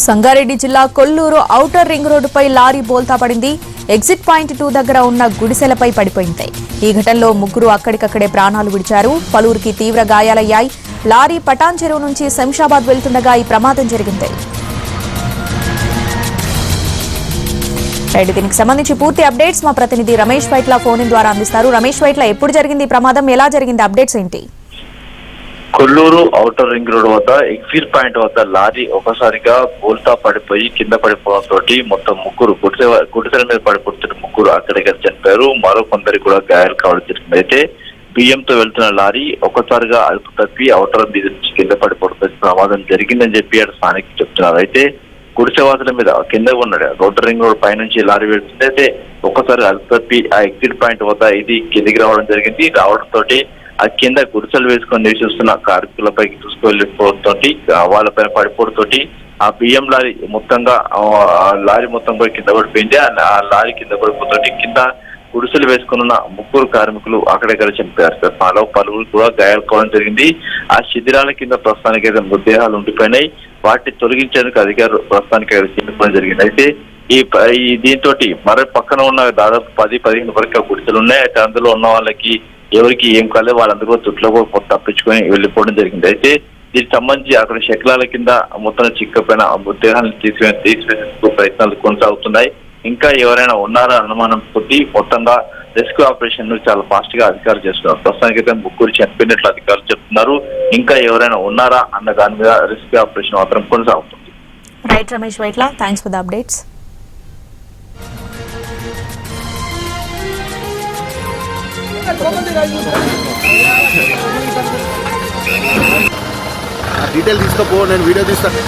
సంగారెడ్డి జిల్లా Kolluru outer ring రోడ్డుపై lorry బోల్తా పడింది. ఎగ్జిట్ పాయింట్ 2 దగ్గర ఉన్న గుడిసెలపై పడిపోయింది. ఈ ఘటనలో ముగ్గురు అక్కడికక్కడే ప్రాణాలు విడిచారు. పలువురికి తీవ్ర గాయాలయ్యాయి. లారీ పటాన్ చెరువు నుంచి శంషాబాద్ వెళ్తుండగా ఈ ప్రమాదం జరిగింది. దీనికి సంబంధించి పూర్తి అప్డేట్స్ మా ప్రతినిధి రమేష్ వైట్ల ఫోన్ ఇన్ ద్వారా అందిస్తారు. రమేష్ వైట్ల, ఎప్పుడు జరిగింది ఈ ప్రమాదం, ఎలా జరిగింది, అప్డేట్స్ ఏంటి? కొల్లూరు ఔటర్ రింగ్ రోడ్ వద్ద ఎగ్జిట్ పాయింట్ వద్ద లారీ ఒకసారిగా బోల్తా పడిపోయి కింద పడిపోవడంతో మొత్తం ముగ్గురు గుడిసెల మీద పడిపోతున్న ముగ్గురు అక్కడికి చనిపోయారు. మరో కొందరికి కూడా గాయాలు కావడం జరిగింది. అయితే బియ్యంతో వెళ్తున్న లారీ ఒకసారిగా అదుపు తప్పి ఔటర్ మీద నుంచి కింద పడిపోవడంతో ప్రమాదం జరిగిందని చెప్పి అక్కడ స్థానికులు చెప్తున్నారు. అయితే గుడిసెవాసుల మీద కింద ఉన్నాడు ఔటర్ రింగ్ రోడ్ పైనుంచి లారీ వెళ్తుంది. అయితే ఒక్కసారి అదుపు తప్పి ఆ ఎగ్జిట్ పాయింట్ వద్ద ఇది కిందికి రావడం జరిగింది. రావడంతో ఆ కింద గుడిసెలు వేసుకొని నివసిస్తున్న కార్మికులపై తీసుకువెళ్ళిపోవడంతో వాళ్ళపైన పడిపోవడంతో ఆ బియ్యం లారీ మొత్తంగా లారీ మొత్తం పోయి కింద పడిపోయింది. ఆ లారీ కింద పడిపోతుంటే కింద గుడిసెలు వేసుకున్న ముగ్గురు కార్మికులు అక్కడెక్కడ చనిపోయారు. మాలో పలువురు కూడా గాయాలు కావడం జరిగింది. ఆ శిథిరాల కింద ప్రస్తుతానికి అయితే మృతదేహాలు ఉండిపోయినాయి. వాటిని తొలగించేందుకు అధికారులు ప్రస్తుతానికి చెప్పుకోవడం జరిగింది. అయితే ఈ దీంతో మరి పక్కన ఉన్న దాదాపు 10-15 వరకు గుడిసెలు ఉన్నాయి. అయితే అందులో ఉన్న వాళ్ళకి ఎవరికి ఏం కాలేదు, వాళ్ళందరూ తుట్లో తప్పించుకొని వెళ్ళిపోవడం జరిగింది. అయితే దీనికి సంబంధించి అక్కడ శకలాల కింద మొత్తం చిక్కపోయిన మృతదేహాలను తీసివేసేందుకు ప్రయత్నాలు కొనసాగుతున్నాయి. ఇంకా ఎవరైనా ఉన్నారా అనుమానం కొద్ది మొత్తంగా రెస్క్యూ ఆపరేషన్ చాలా ఫాస్ట్ గా అధికారులు చేస్తున్నారు. ప్రస్తుతానికి అయితే ముగ్గురు చనిపోయినట్లు అధికారులు చెప్తున్నారు. ఇంకా ఎవరైనా ఉన్నారా అన్న దాని మీద రెస్క్యూ ఆపరేషన్ మాత్రం కొనసాగుతుంది. Right Ramesh Vytla, thanks for the updates. Detail తీసుకోపో, నేను వీడియో తీస్తాను.